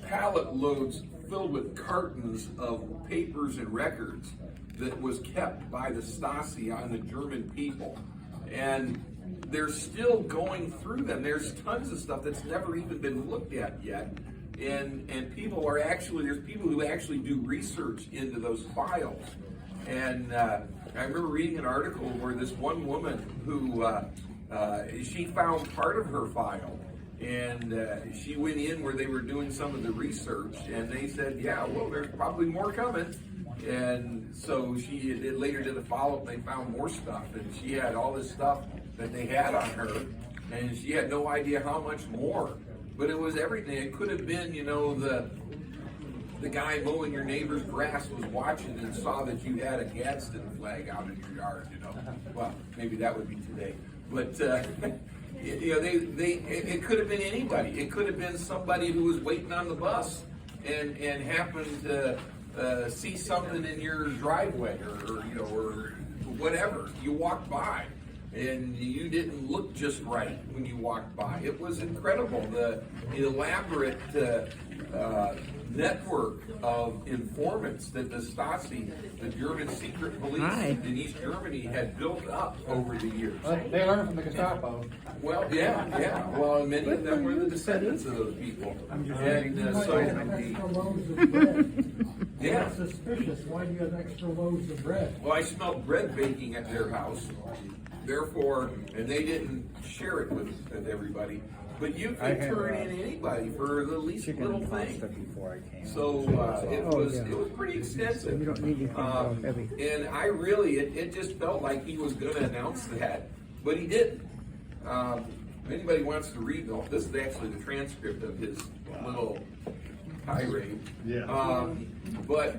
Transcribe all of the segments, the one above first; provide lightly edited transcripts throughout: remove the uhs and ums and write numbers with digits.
pallet loads filled with cartons of papers and records that was kept by the Stasi on the German people. And they're still going through them. There's tons of stuff that's never even been looked at yet. And people are actually, there's people who actually do research into those files. And I remember reading an article where this one woman who, she found part of her file. And she went in where they were doing some of the research, and they said, yeah, well, there's probably more coming. And so she later did a follow-up, and they found more stuff. And she had all this stuff that they had on her, and she had no idea how much more. But it was everything. It could have been, you know, the guy mowing your neighbor's grass was watching and saw that you had a Gadsden flag out in your yard, you know. Well, maybe that would be today. But, you know, it could have been anybody. It could have been somebody who was waiting on the bus and happened to see something in your driveway or you know, or whatever. You walked by and you didn't look just right when you walked by. It was incredible. The elaborate network of informants that the Stasi, the German secret police in East Germany, had built up over the years. They learned from the Gestapo. Well, yeah. Well, many of them were the descendants of those people. And Extra loaves of bread. yeah. That's suspicious. Why do you have extra loaves of bread? Well, I smelled bread baking at their house. Therefore, and they didn't share it with everybody. But you could turn in anybody for the least little thing. So it was pretty extensive. You don't need to think about everything. And I really, it just felt like he was going to announce that, but he didn't. If anybody wants to read, this is actually the transcript of his little tirade. Yeah. But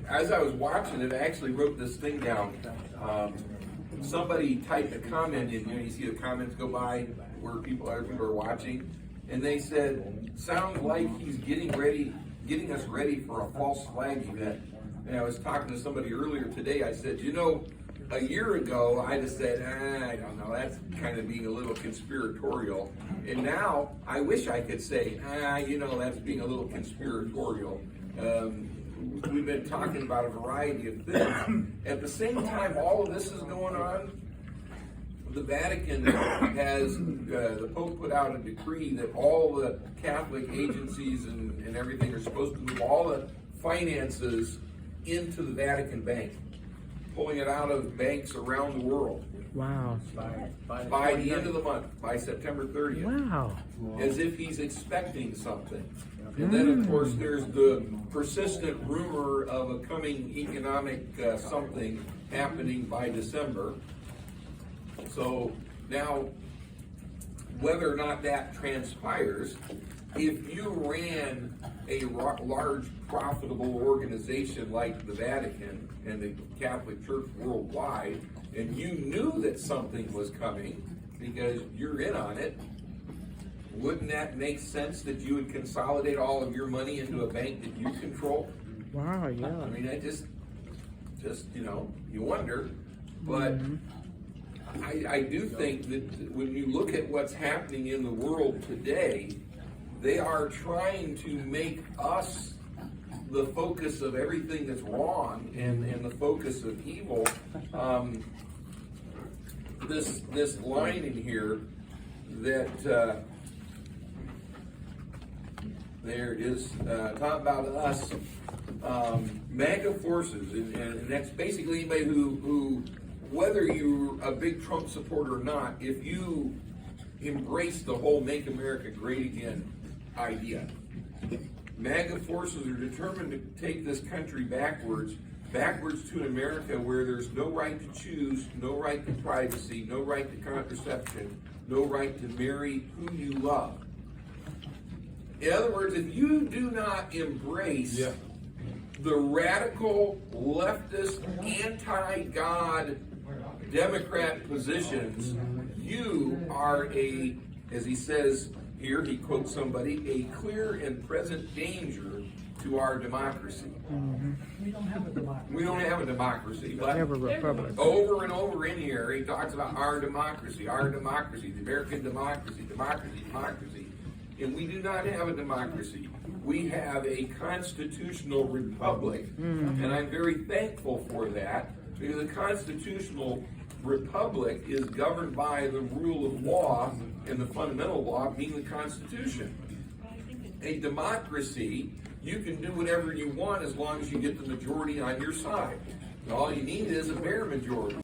as I was watching it, I actually wrote this thing down. Somebody typed a comment in, you see the comments go by where other people are watching, and they said, sounds like he's getting us ready for a false flag event. And I was talking to somebody earlier today, I said, you know, a year ago, I'd have said, I don't know, that's kind of being a little conspiratorial. And now, I wish I could say, you know, that's being a little conspiratorial. We've been talking about a variety of things. At the same time, all of this is going on, the Vatican has, the Pope put out a decree that all the Catholic agencies and everything are supposed to move all the finances into the Vatican Bank, pulling it out of banks around the world. Wow. By the end of the month, by September 30th. Wow. As if he's expecting something. And then, of course, there's the persistent rumor of a coming economic something happening by December. So now, whether or not that transpires, if you ran a large, profitable organization like the Vatican and the Catholic Church worldwide, and you knew that something was coming because you're in on it, wouldn't that make sense that you would consolidate all of your money into a bank that you control? Wow, yeah. I mean, I just you know, you wonder. But I do think that when you look at what's happening in the world today, they are trying to make us the focus of everything that's wrong and the focus of evil. This line in here that there is talk about us, MAGA forces, and that's basically anybody who, whether you're a big Trump supporter or not, if you embrace the whole Make America Great Again idea, MAGA forces are determined to take this country backwards to an America where there's no right to choose, no right to privacy, no right to contraception, no right to marry who you love. In other words, if you do not embrace the radical, leftist, anti-God Democrat positions, you are as he says here, he quotes somebody, a clear and present danger to our democracy. We don't have a democracy. We don't have a democracy, but Never republic. over and over in here, he talks about our democracy, the American democracy, democracy. And we do not have a democracy. We have a constitutional republic. And I'm very thankful for that, because a constitutional republic is governed by the rule of law and the fundamental law being the Constitution. A democracy, you can do whatever you want as long as you get the majority on your side. And all you need is a bare majority.